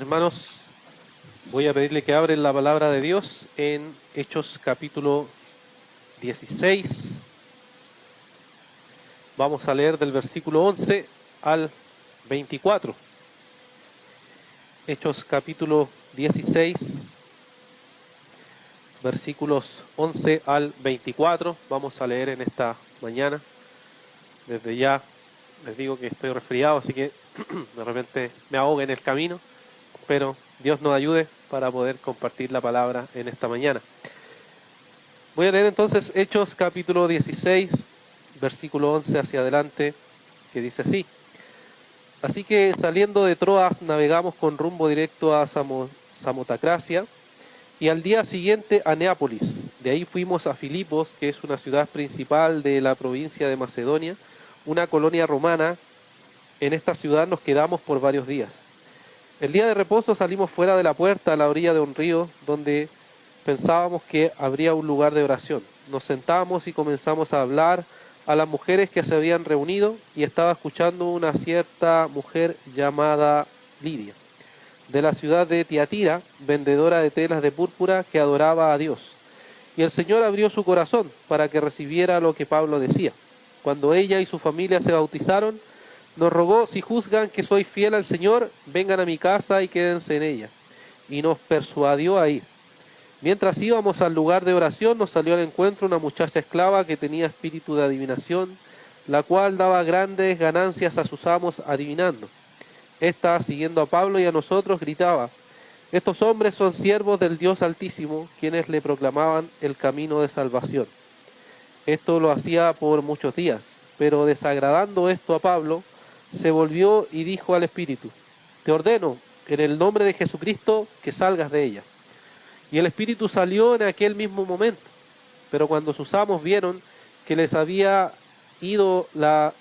Hermanos, voy a pedirle que abren la palabra de Dios en Hechos capítulo 16. Vamos a leer del versículo 11 al 24. Hechos capítulo 16, versículos 11 al 24. Vamos a leer en esta mañana. Desde ya les digo que estoy resfriado, así que de repente me ahogue en el camino, pero Dios nos ayude para poder compartir la palabra en esta mañana. Voy a leer entonces Hechos capítulo 16, versículo 11 hacia adelante, que dice así: Así que saliendo de Troas navegamos con rumbo directo a Samotacracia y al día siguiente a Neápolis. De ahí fuimos a Filipos, que es una ciudad principal de la provincia de Macedonia, una colonia romana. En esta ciudad nos quedamos por varios días. El día de reposo salimos fuera de la puerta a la orilla de un río donde pensábamos que habría un lugar de oración. Nos sentamos y comenzamos a hablar a las mujeres que se habían reunido, y estaba escuchando una cierta mujer llamada Lidia, de la ciudad de Tiatira, vendedora de telas de púrpura, que adoraba a Dios. Y el Señor abrió su corazón para que recibiera lo que Pablo decía. Cuando ella y su familia se bautizaron, nos rogó: si juzgan que soy fiel al Señor, vengan a mi casa y quédense en ella. Y nos persuadió a ir. Mientras íbamos al lugar de oración, nos salió al encuentro una muchacha esclava que tenía espíritu de adivinación, la cual daba grandes ganancias a sus amos adivinando. Esta, siguiendo a Pablo y a nosotros, gritaba: estos hombres son siervos del Dios Altísimo, quienes le proclamaban el camino de salvación. Esto lo hacía por muchos días, pero desagradando esto a Pablo, se volvió y dijo al espíritu: te ordeno, en el nombre de Jesucristo, que salgas de ella. Y el espíritu salió en aquel mismo momento. Pero cuando sus amos vieron que se les había ido la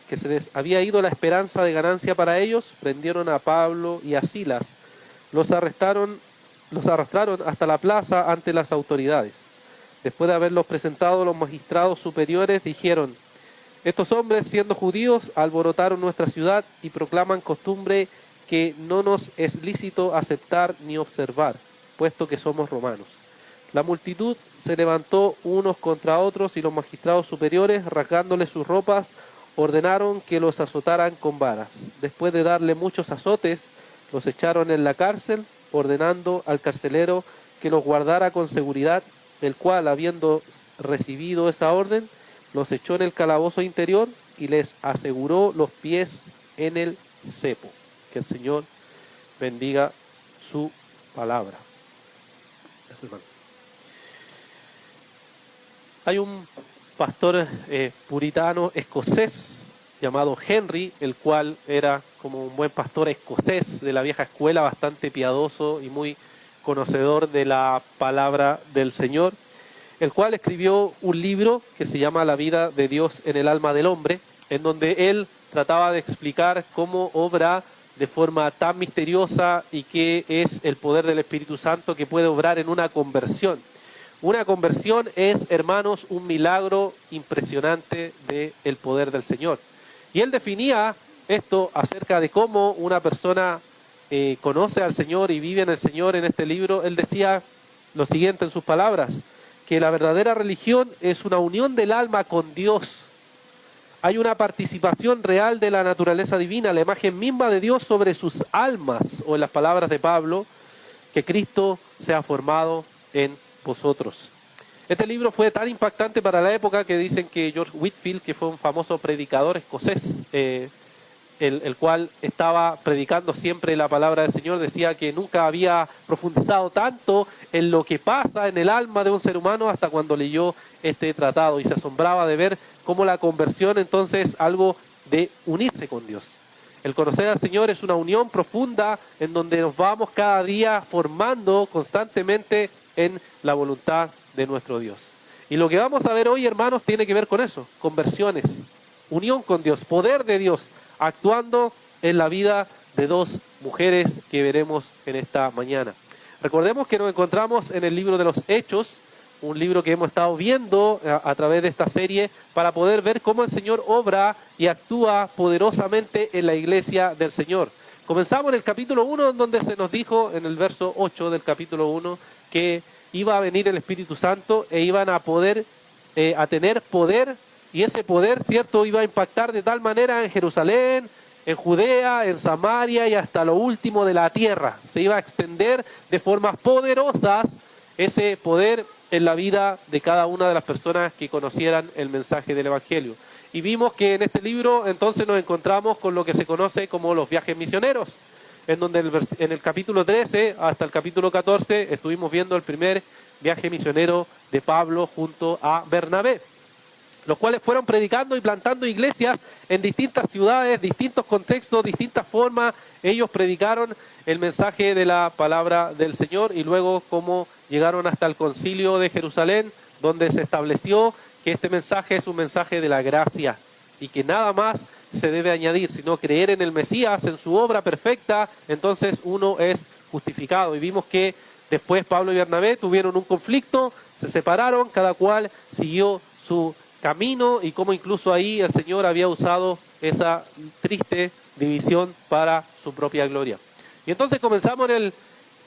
esperanza de ganancia para ellos, prendieron a Pablo y a Silas. Los arrastraron hasta la plaza ante las autoridades. Después de haberlos presentado a los magistrados superiores, dijeron: estos hombres, siendo judíos, alborotaron nuestra ciudad y proclaman costumbre que no nos es lícito aceptar ni observar, puesto que somos romanos. La multitud se levantó unos contra otros, y los magistrados superiores, rasgándoles sus ropas, ordenaron que los azotaran con varas. Después de darle muchos azotes, los echaron en la cárcel, ordenando al carcelero que los guardara con seguridad, el cual, habiendo recibido esa orden, los echó en el calabozo interior y les aseguró los pies en el cepo. Que el Señor bendiga su palabra. Hay un pastor puritano escocés llamado Henry, el cual era como un buen pastor escocés de la vieja escuela, bastante piadoso y muy conocedor de la palabra del Señor, el cual escribió un libro que se llama La vida de Dios en el alma del hombre, en donde él trataba de explicar cómo obra de forma tan misteriosa y qué es el poder del Espíritu Santo que puede obrar en una conversión. Una conversión es, hermanos, un milagro impresionante del poder del Señor. Y él definía esto acerca de cómo una persona conoce al Señor y vive en el Señor en este libro. Él decía lo siguiente en sus palabras: que la verdadera religión es una unión del alma con Dios. Hay una participación real de la naturaleza divina, la imagen misma de Dios sobre sus almas, o en las palabras de Pablo, que Cristo se ha formado en vosotros. Este libro fue tan impactante para la época que dicen que George Whitefield, que fue un famoso predicador escocés, el cual estaba predicando siempre la palabra del Señor, decía que nunca había profundizado tanto en lo que pasa en el alma de un ser humano hasta cuando leyó este tratado, y se asombraba de ver cómo la conversión entonces es algo de unirse con Dios. El conocer al Señor es una unión profunda en donde nos vamos cada día formando constantemente en la voluntad de nuestro Dios. Y lo que vamos a ver hoy, hermanos, tiene que ver con eso: conversiones, unión con Dios, poder de Dios actuando en la vida de dos mujeres que veremos en esta mañana. Recordemos que nos encontramos en el libro de los Hechos, un libro que hemos estado viendo a través de esta serie para poder ver cómo el Señor obra y actúa poderosamente en la iglesia del Señor. Comenzamos en el capítulo 1, donde se nos dijo en el verso 8 del capítulo 1 que iba a venir el Espíritu Santo e iban a poder, a tener poder, y ese poder, ¿cierto?, iba a impactar de tal manera en Jerusalén, en Judea, en Samaria y hasta lo último de la tierra. Se iba a extender de formas poderosas ese poder en la vida de cada una de las personas que conocieran el mensaje del Evangelio. Y vimos que en este libro entonces nos encontramos con lo que se conoce como los viajes misioneros, en donde en el capítulo 13 hasta el capítulo 14 estuvimos viendo el primer viaje misionero de Pablo junto a Bernabé, los cuales fueron predicando y plantando iglesias en distintas ciudades, distintos contextos, distintas formas. Ellos predicaron el mensaje de la palabra del Señor y luego cómo llegaron hasta el concilio de Jerusalén, donde se estableció que este mensaje es un mensaje de la gracia y que nada más se debe añadir, sino creer en el Mesías, en su obra perfecta, entonces uno es justificado. Y vimos que después Pablo y Bernabé tuvieron un conflicto, se separaron, cada cual siguió su camino y cómo incluso ahí el Señor había usado esa triste división para su propia gloria. Y entonces comenzamos en el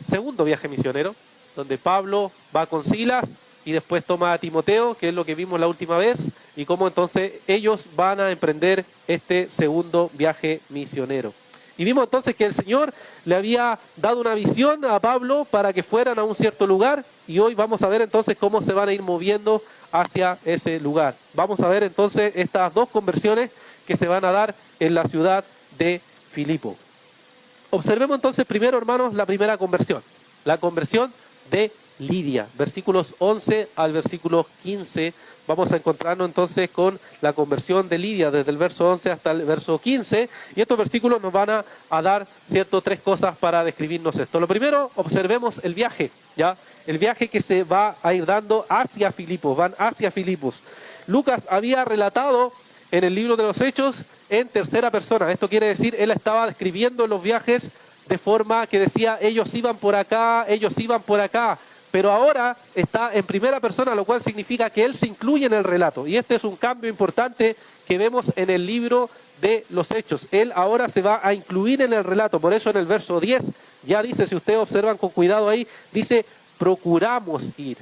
segundo viaje misionero, donde Pablo va con Silas y después toma a Timoteo, que es lo que vimos la última vez, y cómo entonces ellos van a emprender este segundo viaje misionero. Y vimos entonces que el Señor le había dado una visión a Pablo para que fueran a un cierto lugar, y hoy vamos a ver entonces cómo se van a ir moviendo hacia ese lugar. Vamos a ver entonces estas dos conversiones que se van a dar en la ciudad de Filipo. Observemos entonces primero, hermanos, la primera conversión, la conversión de Lidia, versículos 11 al versículo 15. Vamos a encontrarnos entonces con la conversión de Lidia desde el verso 11 hasta el verso 15, y estos versículos nos van a dar, cierto, tres cosas para describirnos esto. Lo primero, observemos el viaje, ¿ya? El viaje que se va a ir dando hacia Filipos, van hacia Filipos. Lucas había relatado en el libro de los Hechos en tercera persona. Esto quiere decir, él estaba describiendo los viajes de forma que decía, ellos iban por acá, ellos iban por acá. Pero ahora está en primera persona, lo cual significa que él se incluye en el relato. Y este es un cambio importante que vemos en el libro de los Hechos. Él ahora se va a incluir en el relato. Por eso en el verso 10 ya dice, si ustedes observan con cuidado ahí, dice, procuramos ir.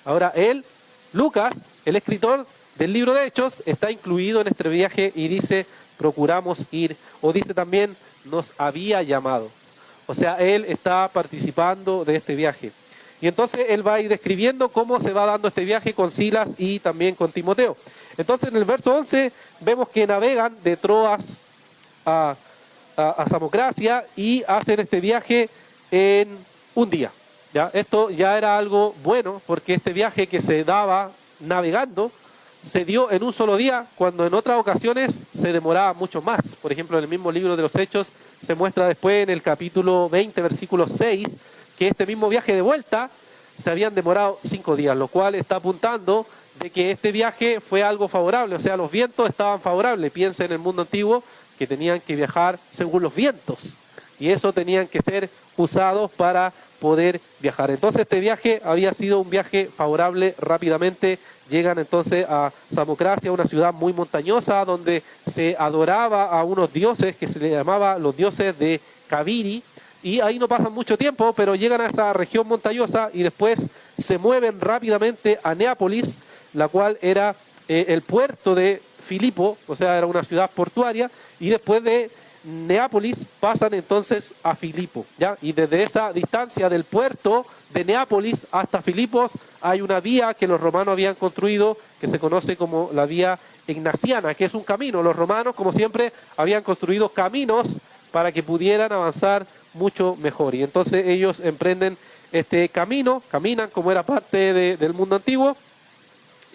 Ahora él, Lucas, el escritor del libro de Hechos, está incluido en este viaje y dice, procuramos ir. O dice también, nos había llamado. O sea, él está participando de este viaje. Y entonces él va a ir describiendo cómo se va dando este viaje con Silas y también con Timoteo. Entonces en el verso 11 vemos que navegan de Troas a Samocracia y hacen este viaje en un día. ¿Ya? Esto ya era algo bueno porque este viaje que se daba navegando se dio en un solo día, cuando en otras ocasiones se demoraba mucho más. Por ejemplo, en el mismo libro de los Hechos se muestra después en el capítulo 20, versículo 6, que este mismo viaje de vuelta se habían demorado 5 días, lo cual está apuntando de que este viaje fue algo favorable, o sea, los vientos estaban favorables. Piensa en el mundo antiguo que tenían que viajar según los vientos, y eso tenían que ser usados para poder viajar. Entonces este viaje había sido un viaje favorable. Rápidamente llegan entonces a Samocracia, una ciudad muy montañosa, donde se adoraba a unos dioses que se le llamaba los dioses de Cabiri, y ahí no pasan mucho tiempo, pero llegan a esa región montañosa y después se mueven rápidamente a Neápolis, la cual era el puerto de Filipo, o sea, era una ciudad portuaria, y después de Neápolis pasan entonces a Filipo, ¿ya? Y desde esa distancia del puerto de Neápolis hasta Filipos hay una vía que los romanos habían construido, que se conoce como la vía ignaciana, que es un camino. Los romanos, como siempre, habían construido caminos para que pudieran avanzar mucho mejor. Y entonces ellos emprenden este camino, caminan como era parte del mundo antiguo,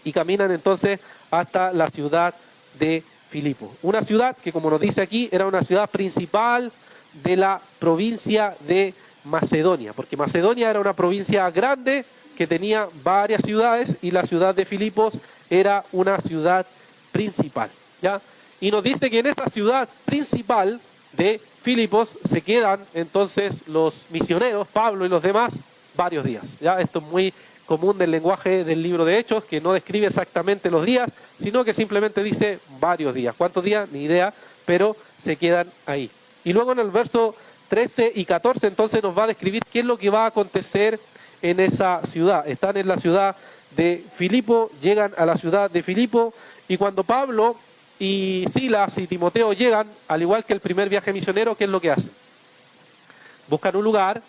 y caminan entonces hasta la ciudad de Filipo. Una ciudad que, como nos dice aquí, era una ciudad principal de la provincia de Macedonia, porque Macedonia era una provincia grande que tenía varias ciudades, y la ciudad de Filipos era una ciudad principal, ¿ya? Y nos dice que en esta ciudad principal de Filipos se quedan entonces los misioneros, Pablo y los demás, varios días. ¿Ya? Esto es muy común del lenguaje del libro de Hechos, que no describe exactamente los días, sino que simplemente dice varios días. ¿Cuántos días? Ni idea, pero se quedan ahí. Y luego en el verso 13 y 14 entonces nos va a describir qué es lo que va a acontecer en esa ciudad. Están en la ciudad de Filipo, llegan a la ciudad de Filipo, y cuando Pablo y Silas y Timoteo llegan, al igual que el primer viaje misionero, ¿qué es lo que hacen? Buscan un lugar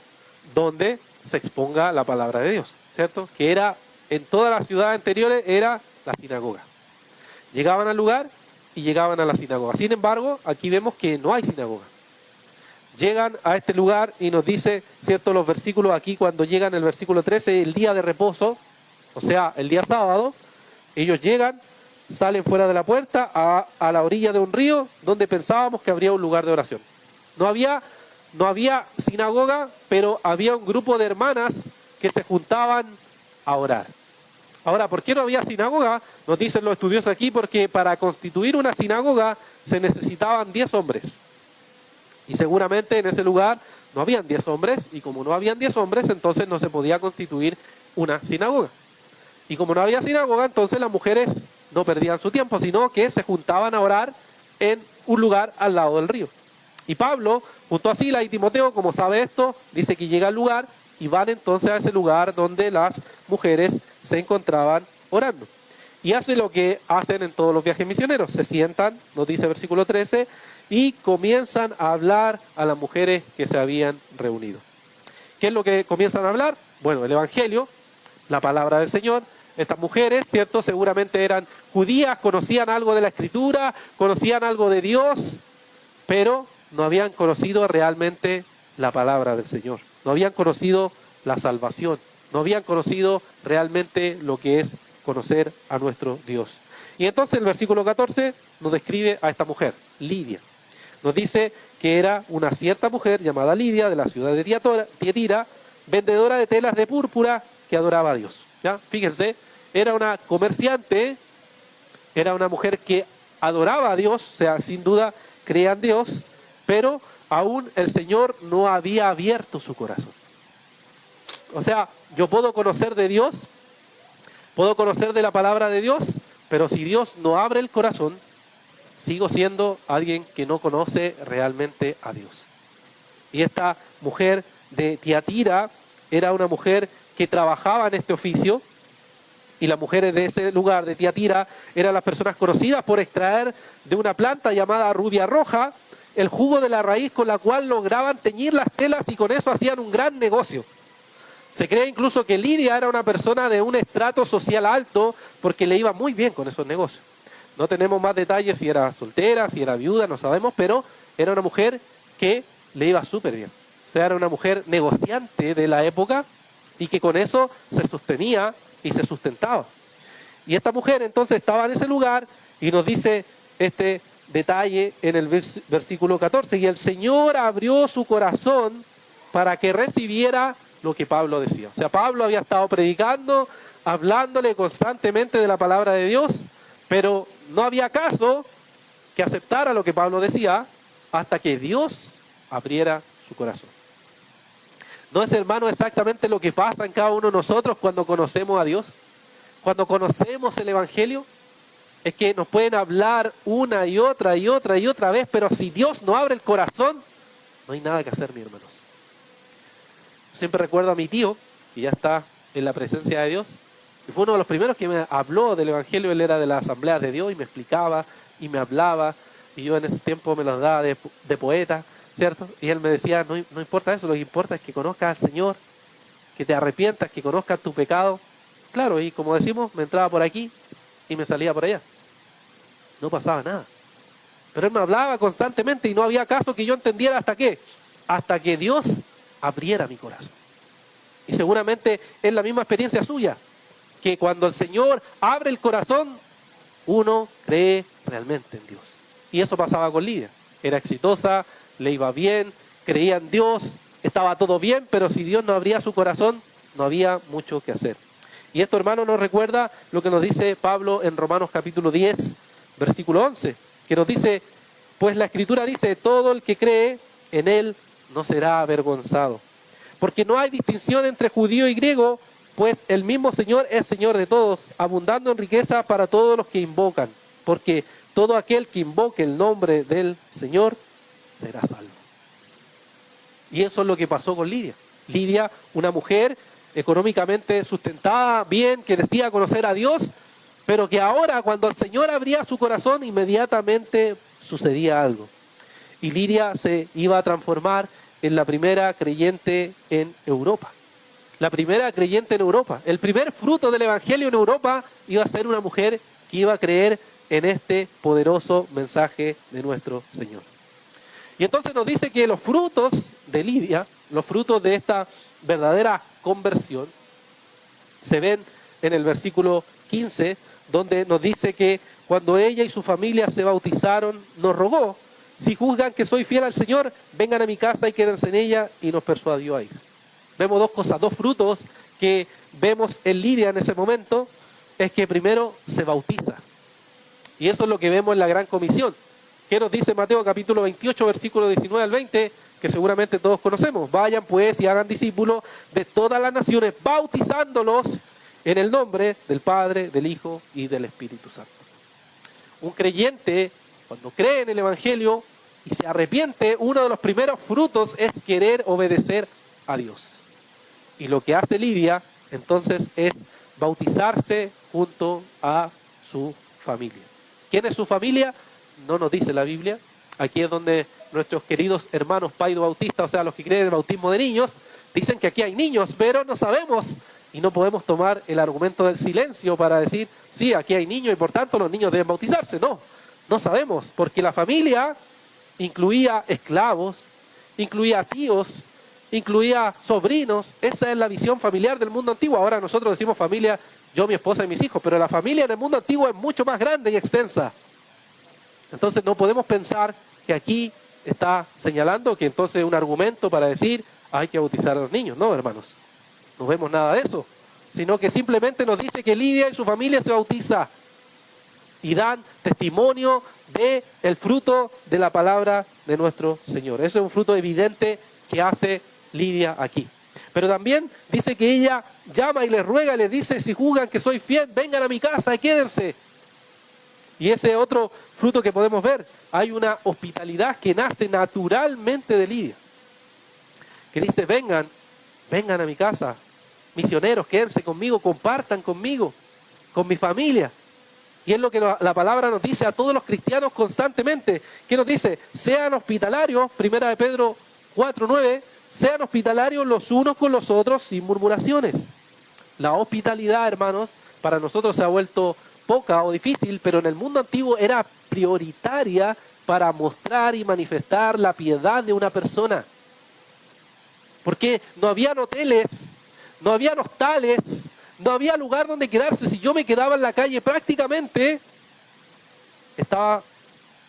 donde se exponga la palabra de Dios, ¿cierto? Que era, en todas las ciudades anteriores, era la sinagoga. Llegaban al lugar y llegaban a la sinagoga. Sin embargo, aquí vemos que no hay sinagoga. Llegan a este lugar y nos dice, ¿cierto? Los versículos aquí, cuando llegan, el versículo 13, el día de reposo, o sea, el día sábado, ellos llegan, salen fuera de la puerta a la orilla de un río donde pensábamos que habría un lugar de oración. No había sinagoga, pero había un grupo de hermanas que se juntaban a orar. Ahora, ¿por qué no había sinagoga? Nos dicen los estudiosos aquí, porque para constituir una sinagoga se necesitaban 10 hombres. Y seguramente en ese lugar no habían 10 hombres, y como no habían 10 hombres, entonces no se podía constituir una sinagoga. Y como no había sinagoga, entonces las mujeres no perdían su tiempo, sino que se juntaban a orar en un lugar al lado del río. Y Pablo, junto a Silas y Timoteo, como sabe esto, dice que llega al lugar y van entonces a ese lugar donde las mujeres se encontraban orando. Y hace lo que hacen en todos los viajes misioneros. Se sientan, nos dice el versículo 13, y comienzan a hablar a las mujeres que se habían reunido. ¿Qué es lo que comienzan a hablar? Bueno, el Evangelio, la palabra del Señor. Estas mujeres, ¿cierto? Seguramente eran judías, conocían algo de la Escritura, conocían algo de Dios, pero no habían conocido realmente la palabra del Señor. No habían conocido la salvación. No habían conocido realmente lo que es conocer a nuestro Dios. Y entonces el versículo 14 nos describe a esta mujer, Lidia. Nos dice que era una cierta mujer llamada Lidia, de la ciudad de Tiatira, vendedora de telas de púrpura, que adoraba a Dios. ¿Ya? Fíjense, era una comerciante, era una mujer que adoraba a Dios, o sea, sin duda creía en Dios, pero aún el Señor no había abierto su corazón. O sea, yo puedo conocer de Dios, puedo conocer de la palabra de Dios, pero si Dios no abre el corazón, sigo siendo alguien que no conoce realmente a Dios. Y esta mujer de Tiatira era una mujer que trabajaba en este oficio, y las mujeres de ese lugar de Tiatira eran las personas conocidas por extraer de una planta llamada rubia roja el jugo de la raíz con la cual lograban teñir las telas, y con eso hacían un gran negocio. Se cree incluso que Lidia era una persona de un estrato social alto porque le iba muy bien con esos negocios. No tenemos más detalles si era soltera, si era viuda, no sabemos, pero era una mujer que le iba súper bien. O sea, era una mujer negociante de la época y que con eso se sostenía y se sustentaba. Y esta mujer entonces estaba en ese lugar y nos dice este detalle en el versículo 14, y el Señor abrió su corazón para que recibiera lo que Pablo decía. O sea, Pablo había estado predicando, hablándole constantemente de la palabra de Dios, pero no había caso que aceptara lo que Pablo decía hasta que Dios abriera su corazón. ¿No es, hermano, exactamente lo que pasa en cada uno de nosotros cuando conocemos a Dios? Cuando conocemos el Evangelio, es que nos pueden hablar una y otra y otra y otra vez, pero si Dios no abre el corazón, no hay nada que hacer, mis hermanos. Siempre recuerdo a mi tío, que ya está en la presencia de Dios, y fue uno de los primeros que me habló del Evangelio. Él era de las asambleas de Dios y me explicaba y me hablaba, y yo en ese tiempo me los daba de poeta, ¿cierto? Y él me decía, no importa eso, lo que importa es que conozcas al Señor, que te arrepientas, que conozcas tu pecado. Claro, y como decimos, me entraba por aquí y me salía por allá. No pasaba nada. Pero él me hablaba constantemente y no había caso que yo entendiera hasta qué. Hasta que Dios abriera mi corazón. Y seguramente es la misma experiencia suya, que cuando el Señor abre el corazón, uno cree realmente en Dios. Y eso pasaba con Lidia. Era exitosa, le iba bien, creía en Dios, estaba todo bien, pero si Dios no abría su corazón, no había mucho que hacer. Y esto, hermano, nos recuerda lo que nos dice Pablo en Romanos capítulo 10, versículo 11, que nos dice, pues la Escritura dice, todo el que cree en Él no será avergonzado. Porque no hay distinción entre judío y griego, pues el mismo Señor es Señor de todos, abundando en riqueza para todos los que invocan. Porque todo aquel que invoque el nombre del Señor será salvo. Y eso es lo que pasó con Lidia. Lidia, una mujer económicamente sustentada, bien, que decía conocer a Dios, pero que ahora cuando el Señor abría su corazón, inmediatamente sucedía algo. Y Lidia se iba a transformar en la primera creyente en Europa. La primera creyente en Europa. El primer fruto del Evangelio en Europa iba a ser una mujer que iba a creer en este poderoso mensaje de nuestro Señor. Y entonces nos dice que los frutos de Lidia, los frutos de esta verdadera conversión, se ven en el versículo 15, donde nos dice que cuando ella y su familia se bautizaron, nos rogó: si juzgan que soy fiel al Señor, vengan a mi casa y quédense en ella, y nos persuadió a ir. Vemos dos cosas, dos frutos que vemos en Lidia en ese momento, es que primero se bautiza. Y eso es lo que vemos en la Gran Comisión. ¿Qué nos dice Mateo capítulo 28, versículo 19 al 20? Que seguramente todos conocemos. Vayan pues y hagan discípulos de todas las naciones, bautizándolos en el nombre del Padre, del Hijo y del Espíritu Santo. Un creyente, cuando cree en el Evangelio y se arrepiente, uno de los primeros frutos es querer obedecer a Dios. Y lo que hace Lidia, entonces, es bautizarse junto a su familia. ¿Quién es su familia? No nos dice la Biblia. Aquí es donde nuestros queridos hermanos Paido Bautistas, o sea, los que creen en el bautismo de niños, dicen que aquí hay niños, pero no sabemos. Y no podemos tomar el argumento del silencio para decir, sí, aquí hay niños y por tanto los niños deben bautizarse. No, no sabemos, porque la familia incluía esclavos, incluía tíos, incluía sobrinos. Esa es la visión familiar del mundo antiguo. Ahora nosotros decimos familia, yo, mi esposa y mis hijos, pero la familia en el mundo antiguo es mucho más grande y extensa. Entonces no podemos pensar que aquí está señalando que entonces es un argumento para decir hay que bautizar a los niños. No, hermanos, no vemos nada de eso, sino que simplemente nos dice que Lidia y su familia se bautiza y dan testimonio del fruto de la palabra de nuestro Señor. Eso es un fruto evidente que hace Lidia aquí. Pero también dice que ella llama y les ruega, les dice: si juzgan que soy fiel, vengan a mi casa y quédense. Y ese otro fruto que podemos ver, hay una hospitalidad que nace naturalmente de Lidia, que dice: vengan a mi casa, misioneros, quédense conmigo, compartan conmigo, con mi familia. Y es lo que la palabra nos dice a todos los cristianos constantemente. ¿Qué nos dice? Sean hospitalarios, 1 de Pedro 4:9, sean hospitalarios los unos con los otros sin murmuraciones. La hospitalidad, hermanos, para nosotros se ha vuelto poca o difícil, pero en el mundo antiguo era prioritaria para mostrar y manifestar la piedad de una persona. Porque no habían hoteles, no habían hostales, no había lugar donde quedarse. Si yo me quedaba en la calle, prácticamente estaba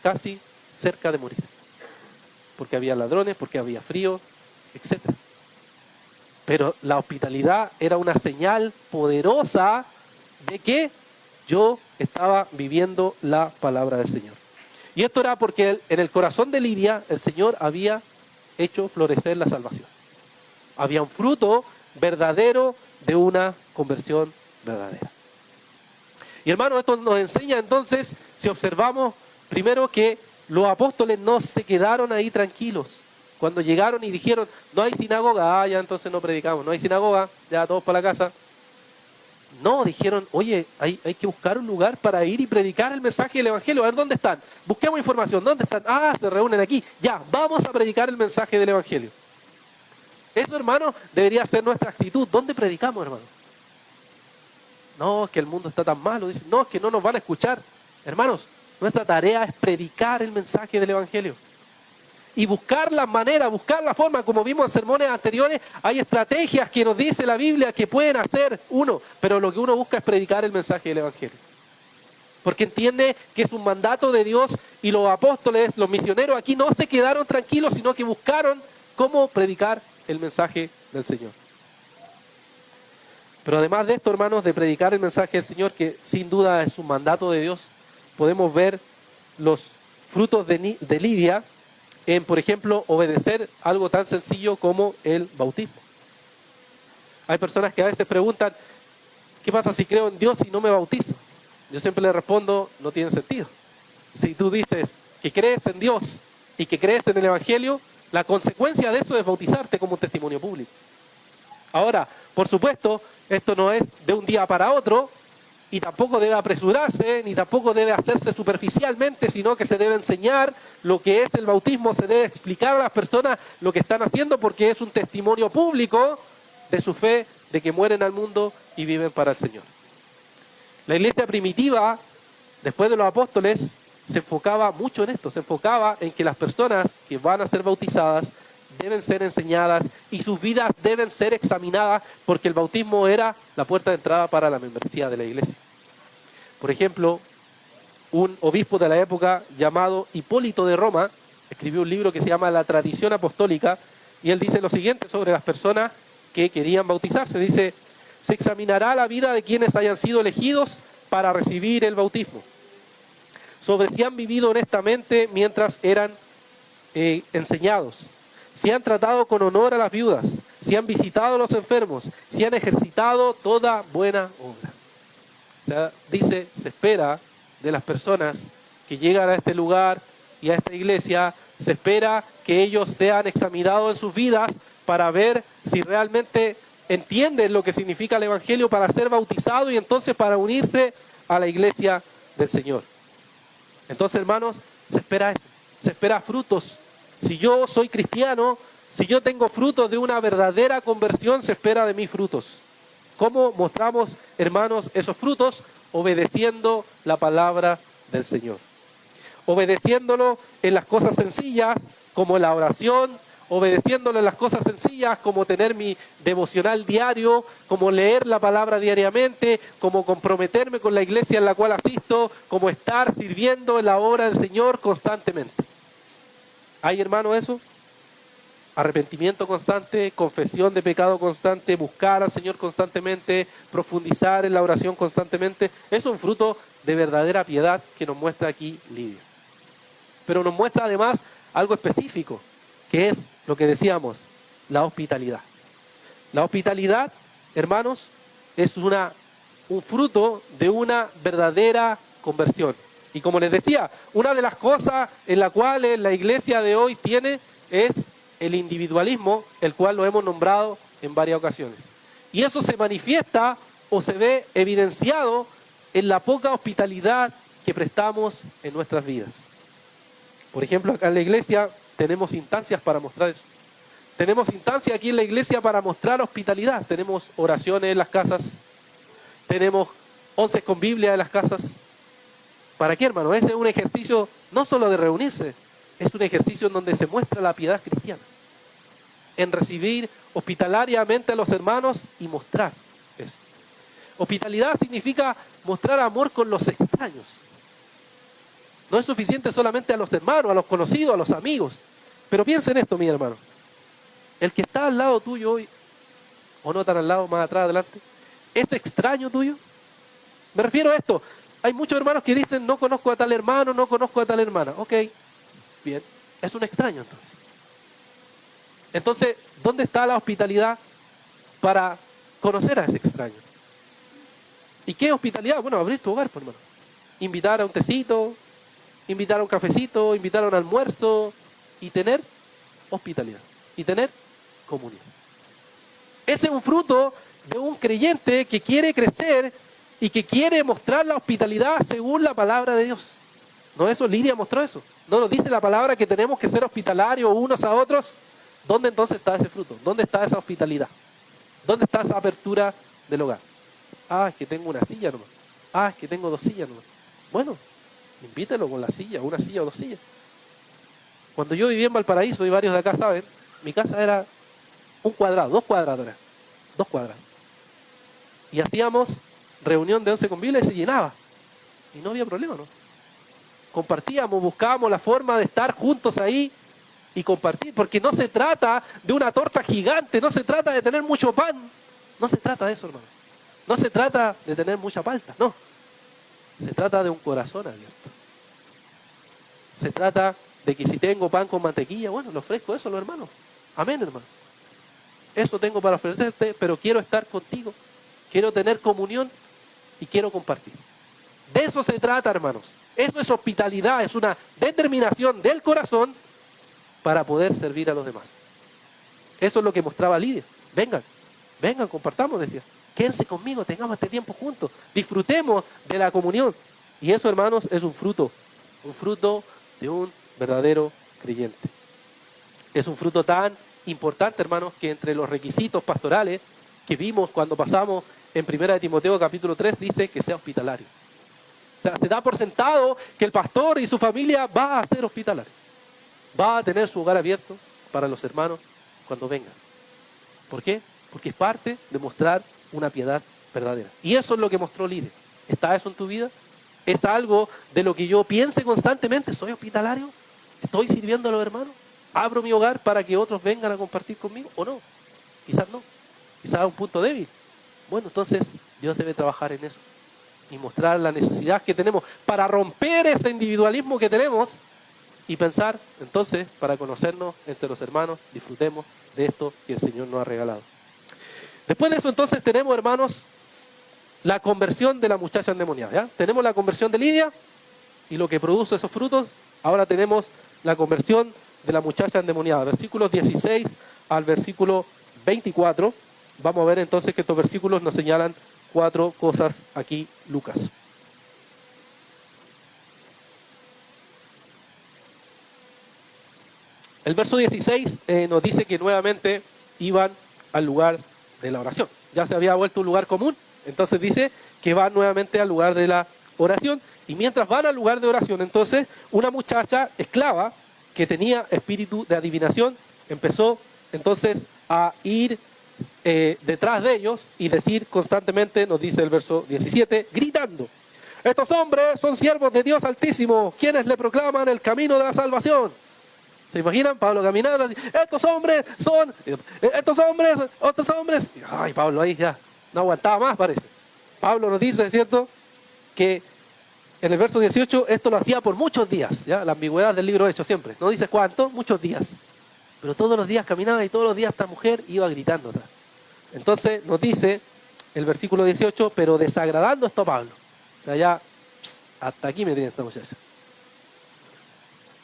casi cerca de morir. Porque había ladrones, porque había frío, etc. Pero la hospitalidad era una señal poderosa de que yo estaba viviendo la palabra del Señor. Y esto era porque en el corazón de Lidia el Señor había hecho florecer la salvación. Había un fruto verdadero de una conversión verdadera. Y hermanos, esto nos enseña entonces, si observamos primero, que los apóstoles no se quedaron ahí tranquilos. Cuando llegaron y dijeron: no hay sinagoga, ya entonces no predicamos, no hay sinagoga, ya todos para la casa. No, dijeron: oye, hay que buscar un lugar para ir y predicar el mensaje del Evangelio. A ver, ¿dónde están? Busquemos información, ¿dónde están? Ah, se reúnen aquí. Ya, vamos a predicar el mensaje del Evangelio. Eso, hermano, debería ser nuestra actitud. ¿Dónde predicamos, hermano? No, es que el mundo está tan malo. Dicen: no, es que no nos van a escuchar. Hermanos, nuestra tarea es predicar el mensaje del Evangelio. Y buscar la manera, buscar la forma, como vimos en sermones anteriores, hay estrategias que nos dice la Biblia que pueden hacer uno, pero lo que uno busca es predicar el mensaje del Evangelio. Porque entiende que es un mandato de Dios, y los apóstoles, los misioneros aquí no se quedaron tranquilos, sino que buscaron cómo predicar el mensaje del Señor. Pero además de esto, hermanos, de predicar el mensaje del Señor, que sin duda es un mandato de Dios, podemos ver los frutos de Lidia en, por ejemplo, obedecer algo tan sencillo como el bautismo. Hay personas que a veces preguntan: ¿qué pasa si creo en Dios y no me bautizo? Yo siempre les respondo: no tiene sentido. Si tú dices que crees en Dios y que crees en el Evangelio, La consecuencia de eso es bautizarte como un testimonio público. Ahora, por supuesto, esto no es de un día para otro, y tampoco debe apresurarse, ni tampoco debe hacerse superficialmente, sino que se debe enseñar lo que es el bautismo, se debe explicar a las personas lo que están haciendo, porque es un testimonio público de su fe, de que mueren al mundo y viven para el Señor. La iglesia primitiva, después de los apóstoles, se enfocaba mucho en esto, se enfocaba en que las personas que van a ser bautizadas deben ser enseñadas y sus vidas deben ser examinadas, porque el bautismo era la puerta de entrada para la membresía de la iglesia. Por ejemplo, un obispo de la época llamado Hipólito de Roma escribió un libro que se llama La Tradición Apostólica, y él dice lo siguiente sobre las personas que querían bautizarse. Dice: se examinará la vida de quienes hayan sido elegidos para recibir el bautismo, sobre si han vivido honestamente mientras eran enseñados, si han tratado con honor a las viudas, si han visitado a los enfermos, si han ejercitado toda buena obra. O sea, dice, se espera de las personas que llegan a este lugar y a esta iglesia, se espera que ellos sean examinados en sus vidas para ver si realmente entienden lo que significa el Evangelio, para ser bautizados y entonces para unirse a la iglesia del Señor. Entonces, hermanos, se espera eso, se espera frutos. Si yo soy cristiano, si yo tengo frutos de una verdadera conversión, se espera de mis frutos. ¿Cómo mostramos, hermanos, esos frutos? Obedeciendo la palabra del Señor. Obedeciéndolo en las cosas sencillas, como la oración, obedeciéndolo en las cosas sencillas, como tener mi devocional diario, como leer la palabra diariamente, como comprometerme con la iglesia en la cual asisto, como estar sirviendo en la obra del Señor constantemente. ¿Hay, hermano, eso? Arrepentimiento constante, confesión de pecado constante, buscar al Señor constantemente, profundizar en la oración constantemente. Eso es un fruto de verdadera piedad que nos muestra aquí Lidia. Pero nos muestra además algo específico, que es lo que decíamos, la hospitalidad. La hospitalidad, hermanos, es un fruto de una verdadera conversión. Y como les decía, una de las cosas en las cuales la iglesia de hoy tiene es el individualismo, el cual lo hemos nombrado en varias ocasiones. Y eso se manifiesta o se ve evidenciado en la poca hospitalidad que prestamos en nuestras vidas. Por ejemplo, acá en la iglesia tenemos instancias para mostrar eso. Tenemos instancias aquí en la iglesia para mostrar hospitalidad. Tenemos oraciones en las casas, tenemos 11 con Biblia en las casas. ¿Para qué, hermano? Ese es un ejercicio no solo de reunirse, es un ejercicio en donde se muestra la piedad cristiana. En recibir hospitalariamente a los hermanos y mostrar eso. Hospitalidad significa mostrar amor con los extraños. No es suficiente solamente a los hermanos, a los conocidos, a los amigos. Pero piensa en esto, mi hermano. El que está al lado tuyo hoy, o no tan al lado, más atrás, adelante, ¿es extraño tuyo? Me refiero a esto. Hay muchos hermanos que dicen, no conozco a tal hermano, no conozco a tal hermana. Ok, bien, es un extraño entonces. Entonces, ¿dónde está la hospitalidad para conocer a ese extraño? ¿Y qué hospitalidad? Bueno, abrir tu hogar, pues, hermano. Invitar a un tecito, invitar a un cafecito, invitar a un almuerzo y tener hospitalidad y tener comunión. Ese es un fruto de un creyente que quiere crecer y que quiere mostrar la hospitalidad según la palabra de Dios. ¿No eso? Lidia mostró eso. ¿No nos dice la palabra que tenemos que ser hospitalarios unos a otros? ¿Dónde entonces está ese fruto? ¿Dónde está esa hospitalidad? ¿Dónde está esa apertura del hogar? Ah, es que tengo una silla nomás. Ah, es que tengo 2 sillas nomás. Bueno, invítelo con la silla, una silla o 2 sillas. Cuando yo vivía en Valparaíso, y varios de acá saben, mi casa era un cuadrado, 2 cuadrados era. 2 cuadrados. Y hacíamos reunión de 11 con Biblia y se llenaba. Y no había problema, ¿no? Compartíamos, buscábamos la forma de estar juntos ahí y compartir, porque no se trata de una torta gigante, no se trata de tener mucho pan, no se trata de eso, hermano. No se trata de tener mucha palta, no. Se trata de un corazón abierto. Se trata de que si tengo pan con mantequilla, bueno, le ofrezco eso a los hermanos. Amén, hermano. Eso tengo para ofrecerte, pero quiero estar contigo. Quiero tener comunión y quiero compartir. De eso se trata, hermanos. Eso es hospitalidad, es una determinación del corazón para poder servir a los demás. Eso es lo que mostraba Lidia. Vengan, vengan, compartamos, decía. Quédense conmigo, tengamos este tiempo juntos, disfrutemos de la comunión. Y eso, hermanos, es un fruto de un verdadero creyente. Es un fruto tan importante, hermanos, que entre los requisitos pastorales que vimos cuando pasamos en 1 Timoteo capítulo 3, dice que sea hospitalario. O sea, se da por sentado que el pastor y su familia va a ser hospitalario. Va a tener su hogar abierto para los hermanos cuando vengan. ¿Por qué? Porque es parte de mostrar una piedad verdadera. Y eso es lo que mostró Lidia. ¿Está eso en tu vida? ¿Es algo de lo que yo piense constantemente? ¿Soy hospitalario? ¿Estoy sirviendo a los hermanos? ¿Abro mi hogar para que otros vengan a compartir conmigo? ¿O no? Quizás no. Quizás un punto débil. Bueno, entonces Dios debe trabajar en eso y mostrar la necesidad que tenemos para romper ese individualismo que tenemos y pensar, entonces, para conocernos entre los hermanos, disfrutemos de esto que el Señor nos ha regalado. Después de eso, entonces, tenemos, hermanos, la conversión de la muchacha endemoniada. ¿Ya? Tenemos la conversión de Lidia y lo que produce esos frutos. Ahora tenemos la conversión de la muchacha endemoniada. Versículos 16 al versículo 24. Vamos a ver entonces que estos versículos nos señalan 4 cosas aquí, Lucas. El verso 16 nos dice que nuevamente iban al lugar de la oración. Ya se había vuelto un lugar común, entonces dice que van nuevamente al lugar de la oración. Y mientras van al lugar de oración, entonces una muchacha esclava que tenía espíritu de adivinación empezó entonces a ir detrás de ellos y decir constantemente, nos dice el verso 17, gritando: estos hombres son siervos de Dios Altísimo, quienes le proclaman el camino de la salvación. ¿Se imaginan? Pablo caminando así: estos hombres. Ay, Pablo ahí ya no aguantaba más, parece. Pablo nos dice, ¿cierto?, que en el verso 18 esto lo hacía por muchos días, ¿ya? La ambigüedad del libro de Hechos siempre. No dice cuánto, muchos días. Pero todos los días caminaba y todos los días esta mujer iba gritando atrás. Entonces nos dice el versículo 18, pero desagradando esto a Pablo. O sea, ya hasta aquí me tiene esta muchacha.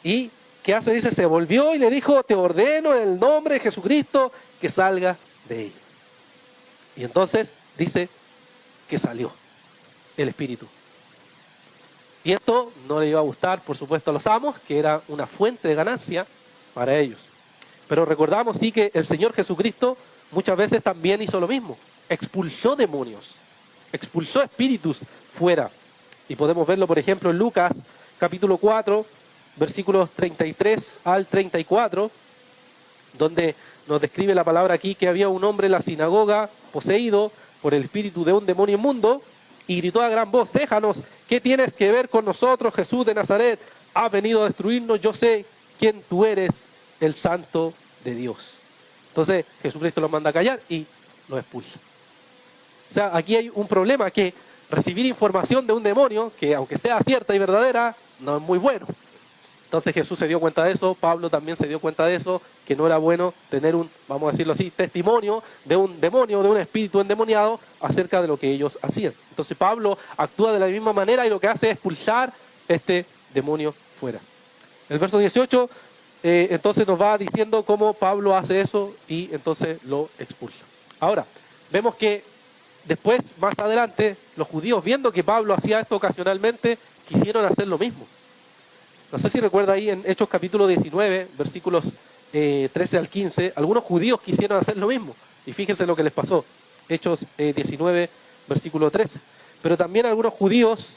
Y ¿qué hace? Dice, se volvió y le dijo: te ordeno en el nombre de Jesucristo que salga de ella. Y entonces dice que salió el espíritu. Y esto no le iba a gustar, por supuesto, a los amos, que era una fuente de ganancia para ellos. Pero recordamos sí que el Señor Jesucristo muchas veces también hizo lo mismo. Expulsó demonios, expulsó espíritus fuera. Y podemos verlo, por ejemplo, en Lucas capítulo 4, versículos 33 al 34, donde nos describe la palabra aquí que había un hombre en la sinagoga poseído por el espíritu de un demonio inmundo y gritó a gran voz: déjanos, ¿qué tienes que ver con nosotros, Jesús de Nazaret? Has venido a destruirnos, yo sé quién tú eres, el Santo de Dios. Entonces Jesucristo los manda a callar y los expulsa. O sea, aquí hay un problema, que recibir información de un demonio, que aunque sea cierta y verdadera, no es muy bueno. Entonces Jesús se dio cuenta de eso, Pablo también se dio cuenta de eso, que no era bueno tener un, vamos a decirlo así, testimonio de un demonio, de un espíritu endemoniado acerca de lo que ellos hacían. Entonces Pablo actúa de la misma manera y lo que hace es expulsar este demonio fuera. El verso 18 entonces nos va diciendo cómo Pablo hace eso y entonces lo expulsa. Ahora, vemos que después, más adelante, los judíos, viendo que Pablo hacía esto ocasionalmente, quisieron hacer lo mismo. No sé si recuerda ahí en Hechos capítulo 19, versículos 13 al 15, algunos judíos quisieron hacer lo mismo. Y fíjense lo que les pasó. Hechos 19, versículo 13. Pero también algunos judíos,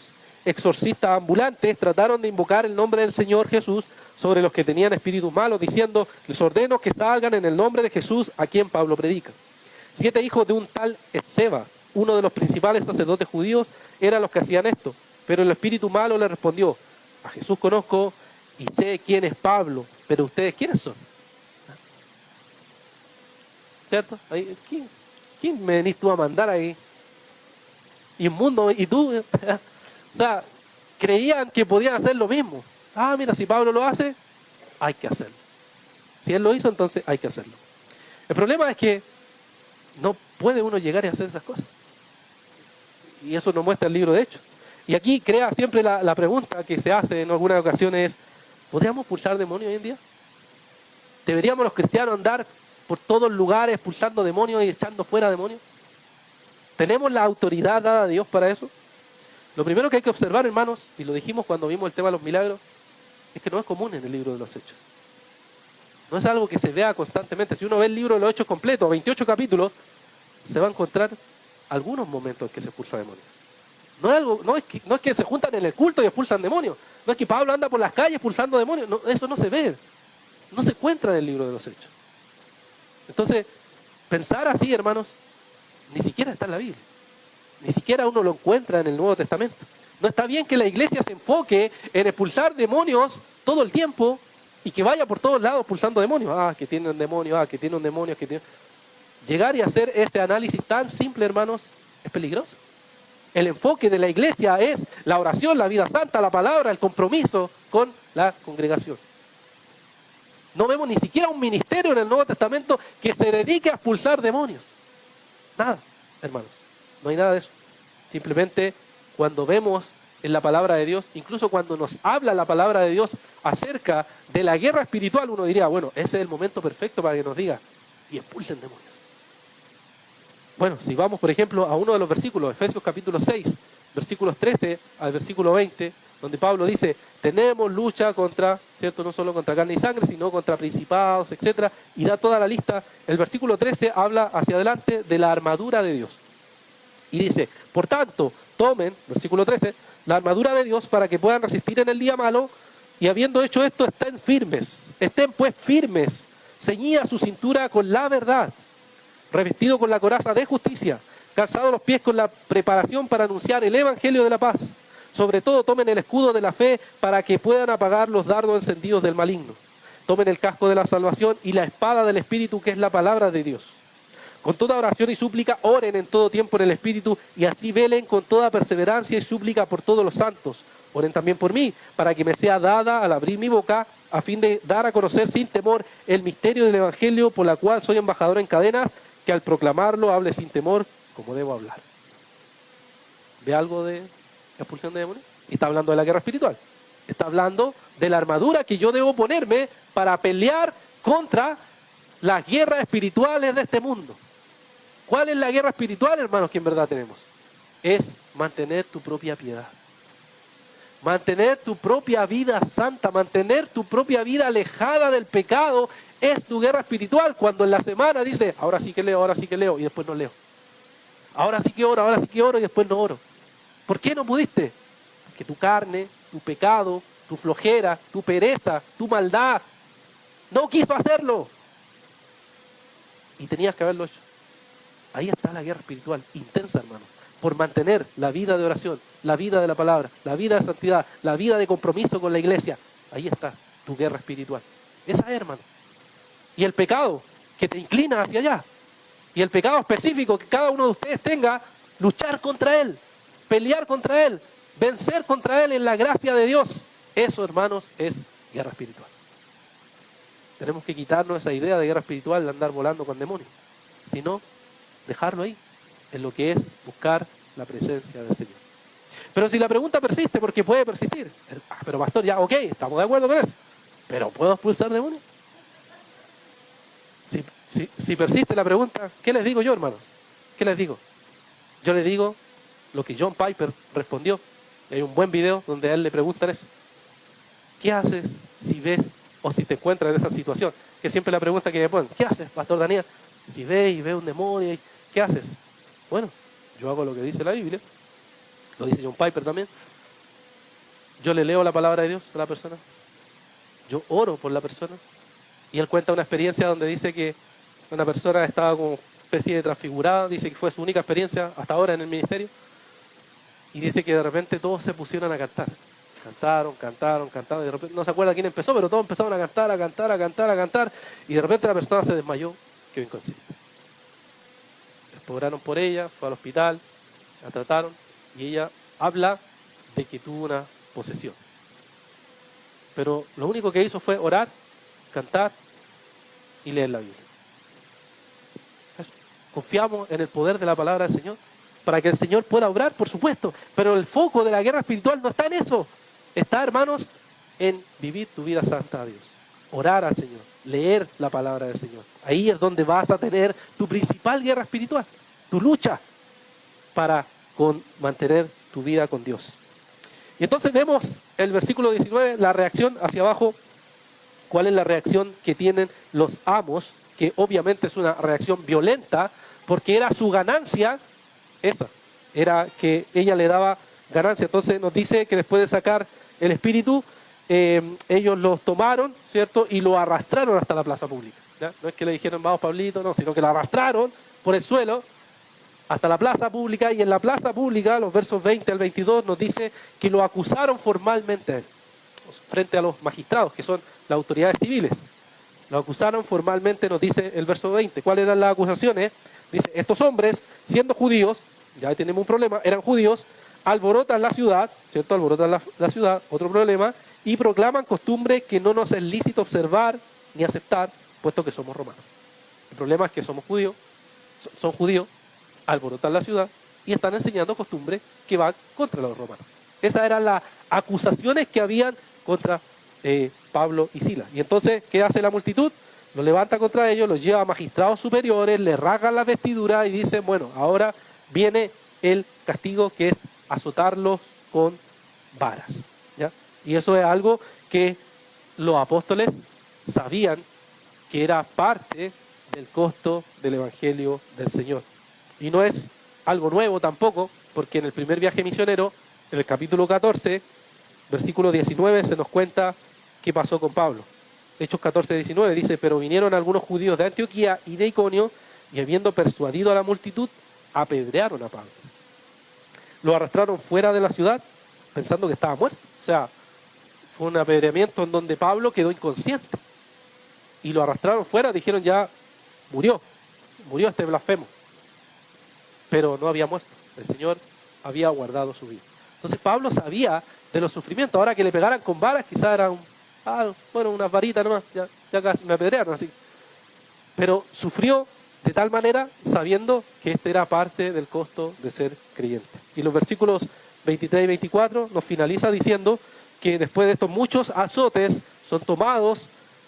exorcistas ambulantes, trataron de invocar el nombre del Señor Jesús sobre los que tenían espíritus malos, diciendo: les ordeno que salgan en el nombre de Jesús, a quien Pablo predica. 7 hijos de un tal Esceva, uno de los principales sacerdotes judíos, eran los que hacían esto. Pero el espíritu malo le respondió: a Jesús conozco y sé quién es Pablo, pero ustedes, ¿quiénes son? ¿Cierto? ¿Quién me venís tú a mandar ahí? Inmundo, y tú. O sea, creían que podían hacer lo mismo. Ah, mira, si Pablo lo hace, hay que hacerlo. Si él lo hizo, entonces hay que hacerlo. El problema es que no puede uno llegar a hacer esas cosas. Y eso nos muestra el libro de Hechos. Y aquí crea siempre la pregunta que se hace en algunas ocasiones: ¿podríamos expulsar demonios hoy en día? ¿Deberíamos los cristianos andar por todos lugares expulsando demonios y echando fuera demonios? ¿Tenemos la autoridad dada a Dios para eso? Lo primero que hay que observar, hermanos, y lo dijimos cuando vimos el tema de los milagros, es que no es común en el libro de los Hechos. No es algo que se vea constantemente. Si uno ve el libro de los Hechos completo, 28 capítulos, se va a encontrar algunos momentos en que se expulsa demonios. No es que se juntan en el culto y expulsan demonios. No es que Pablo anda por las calles expulsando demonios. No, eso no se ve. No se encuentra en el libro de los Hechos. Entonces, pensar así, hermanos, ni siquiera está en la Biblia. Ni siquiera uno lo encuentra en el Nuevo Testamento. No está bien que la iglesia se enfoque en expulsar demonios todo el tiempo y que vaya por todos lados expulsando demonios. Ah, que tiene un demonio, que tiene un demonio, que tiene... Llegar y hacer este análisis tan simple, hermanos, es peligroso. El enfoque de la iglesia es la oración, la vida santa, la palabra, el compromiso con la congregación. No vemos ni siquiera un ministerio en el Nuevo Testamento que se dedique a expulsar demonios. Nada, hermanos. No hay nada de eso. Simplemente cuando vemos en la palabra de Dios, incluso cuando nos habla la palabra de Dios acerca de la guerra espiritual, uno diría, bueno, ese es el momento perfecto para que nos diga, y expulsen demonios. Bueno, si vamos, por ejemplo, a uno de los versículos, Efesios capítulo 6, versículos 13 al versículo 20, donde Pablo dice, tenemos lucha contra, ¿cierto? No solo contra carne y sangre, sino contra principados, etcétera, y da toda la lista. El versículo 13 habla hacia adelante de la armadura de Dios. Y dice, por tanto, tomen, versículo 13, la armadura de Dios para que puedan resistir en el día malo, y habiendo hecho esto, estén pues firmes, ceñida su cintura con la verdad, revestido con la coraza de justicia, calzados los pies con la preparación para anunciar el evangelio de la paz. Sobre todo tomen el escudo de la fe para que puedan apagar los dardos encendidos del maligno. Tomen el casco de la salvación y la espada del Espíritu, que es la palabra de Dios. Con toda oración y súplica oren en todo tiempo en el Espíritu, y así velen con toda perseverancia y súplica por todos los santos. Oren también por mí, para que me sea dada al abrir mi boca, a fin de dar a conocer sin temor el misterio del Evangelio, por la cual soy embajador en cadenas, que al proclamarlo hable sin temor como debo hablar. ¿Ve algo de expulsión de demonios? Y está hablando de la guerra espiritual. Está hablando de la armadura que yo debo ponerme para pelear contra las guerras espirituales de este mundo. ¿Cuál es la guerra espiritual, hermanos, que en verdad tenemos? Es mantener tu propia piedad. Mantener tu propia vida santa, mantener tu propia vida alejada del pecado, es tu guerra espiritual. Cuando en la semana dice, ahora sí que leo, y después no leo. Ahora sí que oro, y después no oro. ¿Por qué no pudiste? Porque tu carne, tu pecado, tu flojera, tu pereza, tu maldad, no quiso hacerlo. Y tenías que haberlo hecho. Ahí está la guerra espiritual, intensa, hermano. Por mantener la vida de oración, la vida de la palabra, la vida de santidad, la vida de compromiso con la iglesia. Ahí está tu guerra espiritual. Esa es, hermano. Y el pecado que te inclina hacia allá. Y el pecado específico que cada uno de ustedes tenga, luchar contra él, pelear contra él, vencer contra él en la gracia de Dios. Eso, hermanos, es guerra espiritual. Tenemos que quitarnos esa idea de guerra espiritual de andar volando con demonios. Sino, dejarlo ahí, en lo que es buscar la presencia del Señor. Pero si la pregunta persiste, porque puede persistir. Pero pastor, ya, ok, estamos de acuerdo con eso. Pero ¿puedo expulsar demonios? Si persiste la pregunta, ¿qué les digo yo, hermanos? ¿Qué les digo? Yo les digo lo que John Piper respondió. Hay un buen video donde a él le preguntan eso. ¿Qué haces si ves o si te encuentras en esa situación? Que siempre la pregunta que me ponen, ¿qué haces, pastor Daniel? Si ves y ves un demonio, ¿qué haces? Bueno, yo hago lo que dice la Biblia. Lo dice John Piper también. Yo le leo la palabra de Dios a la persona. Yo oro por la persona. Y él cuenta una experiencia donde dice que una persona estaba como especie de transfigurada. Dice que fue su única experiencia hasta ahora en el ministerio. Y dice que de repente todos se pusieron a cantar. Cantaron. Y de repente, no se acuerda quién empezó, pero todos empezaron a cantar. Y de repente la persona se desmayó, quedó inconsciente. Después oraron por ella, fue al hospital, la trataron. Y ella habla de que tuvo una posesión. Pero lo único que hizo fue orar, cantar y leer la Biblia. Eso. Confiamos en el poder de la palabra del Señor para que el Señor pueda obrar, por supuesto. Pero el foco de la guerra espiritual no está en eso. Está, hermanos, en vivir tu vida santa a Dios. orar al Señor, leer la palabra del Señor. Ahí es donde vas a tener tu principal guerra espiritual, tu lucha para mantener tu vida con Dios. Y entonces vemos el versículo 19, la reacción hacia abajo. ¿Cuál es la reacción que tienen los amos? Que obviamente es una reacción violenta, porque era su ganancia, esa, era que ella le daba ganancia. Entonces nos dice que después de sacar el espíritu, ellos los tomaron, ¿cierto? Y lo arrastraron hasta la plaza pública, ¿ya? No es que le dijeron, vamos Pablito, no, sino que lo arrastraron por el suelo hasta la plaza pública, y en la plaza pública, los versos 20 al 22, nos dice que lo acusaron formalmente a él, frente a los magistrados, que son las autoridades civiles. Lo acusaron formalmente, nos dice el verso 20. ¿Cuáles eran las acusaciones? Dice, estos hombres, siendo judíos, ya tenemos un problema, eran judíos, alborotan la ciudad, ¿cierto? Alborotan la ciudad, otro problema, y proclaman costumbre que no nos es lícito observar ni aceptar, puesto que somos romanos. El problema es que somos judíos, son judíos, alborotan la ciudad y están enseñando costumbres que van contra los romanos. Esas eran las acusaciones que habían contra Pablo y Silas. Y entonces, ¿qué hace la multitud? Los levanta contra ellos, los lleva a magistrados superiores, les rasgan las vestiduras y dicen, bueno, ahora viene el castigo, que es azotarlos con varas, ¿ya? Y eso es algo que los apóstoles sabían que era parte del costo del Evangelio del Señor. Y no es algo nuevo tampoco, porque en el primer viaje misionero, en el capítulo 14, versículo 19, se nos cuenta qué pasó con Pablo. Hechos 14, 19 dice, pero vinieron algunos judíos de Antioquía y de Iconio, y habiendo persuadido a la multitud, apedrearon a Pablo. Lo arrastraron fuera de la ciudad, pensando que estaba muerto. O sea, fue un apedreamiento en donde Pablo quedó inconsciente. Y lo arrastraron fuera, dijeron ya, murió este blasfemo. Pero no había muerto, el Señor había guardado su vida. Entonces Pablo sabía de los sufrimientos. Ahora que le pegaran con varas, quizás era unas varitas nomás, ya casi me apedrearon así. Pero sufrió de tal manera sabiendo que este era parte del costo de ser creyente. Y los versículos 23 y 24 nos finaliza diciendo que después de estos muchos azotes son tomados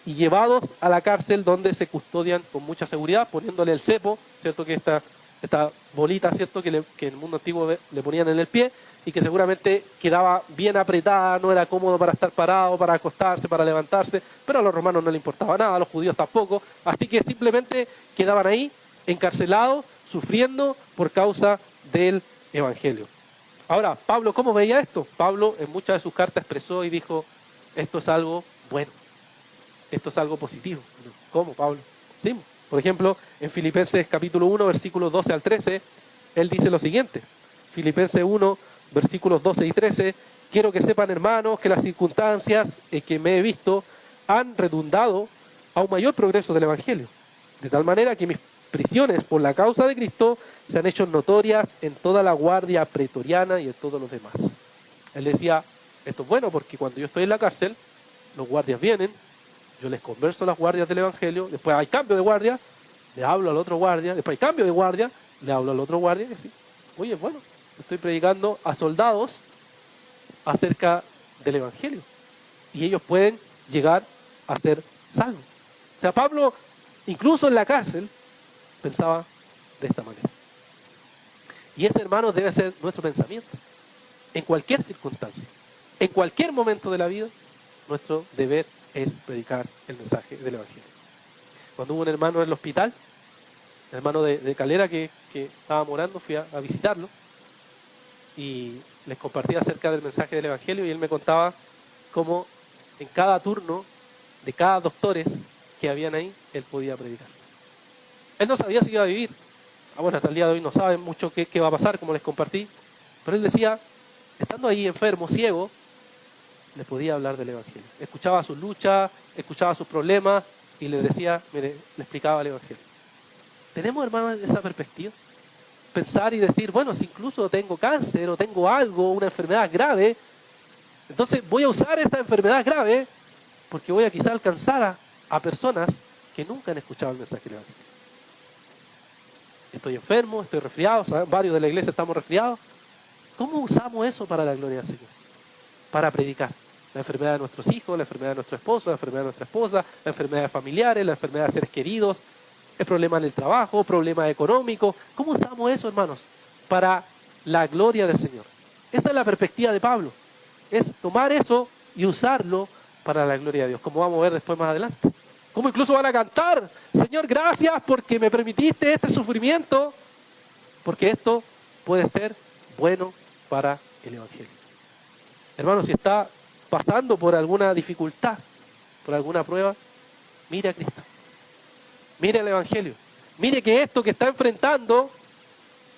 y llevados a la cárcel, donde se custodian con mucha seguridad, poniéndole el cepo, ¿cierto? Que esta bolita, ¿cierto? Que en el mundo antiguo le ponían en el pie, y que seguramente quedaba bien apretada, no era cómodo para estar parado, para acostarse, para levantarse, pero a los romanos no le importaba nada, a los judíos tampoco, así que simplemente quedaban ahí, encarcelados, sufriendo por causa del Evangelio. Ahora, Pablo, ¿cómo veía esto? Pablo en muchas de sus cartas expresó y dijo, esto es algo bueno, esto es algo positivo. ¿Cómo, Pablo? Sí. Por ejemplo, en Filipenses capítulo 1, versículos 12 al 13, él dice lo siguiente. Filipenses 1, versículos 12 y 13, quiero que sepan, hermanos, que las circunstancias que me he visto han redundado a un mayor progreso del Evangelio, de tal manera que mis prisiones por la causa de Cristo se han hecho notorias en toda la guardia pretoriana y en todos los demás. Él decía, esto es bueno porque cuando yo estoy en la cárcel, los guardias vienen, yo les converso a las guardias del Evangelio, después hay cambio de guardia, le hablo al otro guardia, después hay cambio de guardia, le hablo al otro guardia, y así, oye, bueno, estoy predicando a soldados acerca del Evangelio, y ellos pueden llegar a ser salvos. O sea, Pablo, incluso en la cárcel, pensaba de esta manera. Y ese, hermano, debe ser nuestro pensamiento. En cualquier circunstancia, en cualquier momento de la vida, nuestro deber es predicar el mensaje del Evangelio. Cuando hubo un hermano en el hospital, el hermano de Calera que estaba morando, fui a visitarlo y les compartí acerca del mensaje del Evangelio, y él me contaba cómo en cada turno de cada doctores que habían ahí, él podía predicar. Él no sabía si iba a vivir. Bueno, hasta el día de hoy no saben mucho qué va a pasar, como les compartí. Pero él decía, estando ahí enfermo, ciego, le podía hablar del Evangelio. Escuchaba sus luchas, escuchaba sus problemas y le decía, mire, le explicaba el Evangelio. ¿Tenemos, hermanos, esa perspectiva? Pensar y decir, bueno, si incluso tengo cáncer o tengo algo, una enfermedad grave, entonces voy a usar esta enfermedad grave porque voy a quizá alcanzar a personas que nunca han escuchado el mensaje del Evangelio. Estoy enfermo, estoy resfriado, ¿saben? Varios de la iglesia estamos resfriados. ¿Cómo usamos eso para la gloria del Señor? Para predicar. La enfermedad de nuestros hijos, la enfermedad de nuestro esposo, la enfermedad de nuestra esposa, la enfermedad de familiares, la enfermedad de seres queridos, el problema en el trabajo, problema económico. ¿Cómo usamos eso, hermanos? Para la gloria del Señor. Esa es la perspectiva de Pablo. Es tomar eso y usarlo para la gloria de Dios, como vamos a ver después más adelante. Como incluso van a cantar, Señor, gracias porque me permitiste este sufrimiento, porque esto puede ser bueno para el Evangelio. Hermano, si está pasando por alguna dificultad, por alguna prueba, mire a Cristo. Mire el Evangelio. Mire que esto que está enfrentando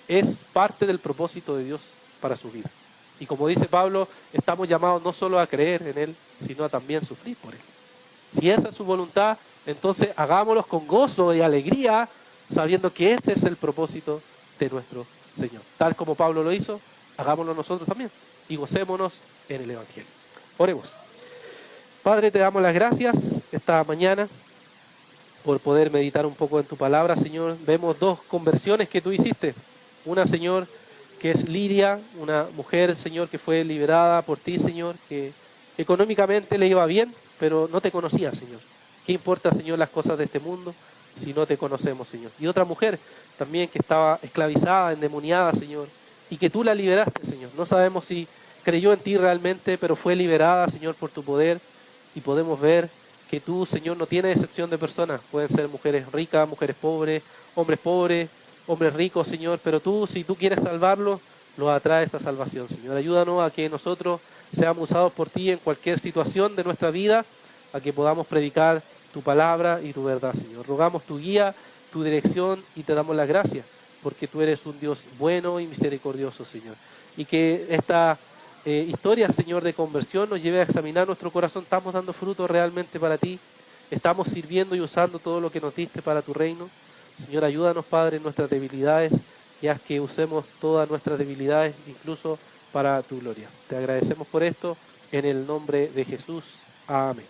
es parte del propósito de Dios para su vida. Y como dice Pablo, estamos llamados no solo a creer en Él, sino a también sufrir por Él. Si esa es su voluntad, entonces hagámoslo con gozo y alegría, sabiendo que ese es el propósito de nuestro Señor. Tal como Pablo lo hizo, hagámoslo nosotros también y gocémonos en el Evangelio. Oremos. Padre, te damos las gracias esta mañana por poder meditar un poco en tu palabra, Señor. Vemos dos conversiones que tú hiciste. Una, Señor, que es Lidia, una mujer, Señor, que fue liberada por ti, Señor, que económicamente le iba bien, pero no te conocía, Señor. ¿Qué importa, Señor, las cosas de este mundo si no te conocemos, Señor? Y otra mujer también que estaba esclavizada, endemoniada, Señor, y que tú la liberaste, Señor. No sabemos si creyó en ti realmente, pero fue liberada, Señor, por tu poder, y podemos ver que tú, Señor, no tienes excepción de personas. Pueden ser mujeres ricas, mujeres pobres, hombres ricos, Señor, pero tú, si tú quieres salvarlos, los atraes a salvación, Señor. Ayúdanos a que nosotros seamos usados por ti en cualquier situación de nuestra vida, a que podamos predicar tu palabra y tu verdad, Señor. Rogamos tu guía, tu dirección y te damos las gracias, porque tú eres un Dios bueno y misericordioso, Señor. Y que esta historia, Señor, de conversión nos lleve a examinar nuestro corazón. ¿Estamos dando fruto realmente para ti? ¿Estamos sirviendo y usando todo lo que nos diste para tu reino? Señor, ayúdanos, Padre, en nuestras debilidades y haz que usemos todas nuestras debilidades, incluso para tu gloria. Te agradecemos por esto, en el nombre de Jesús. Amén.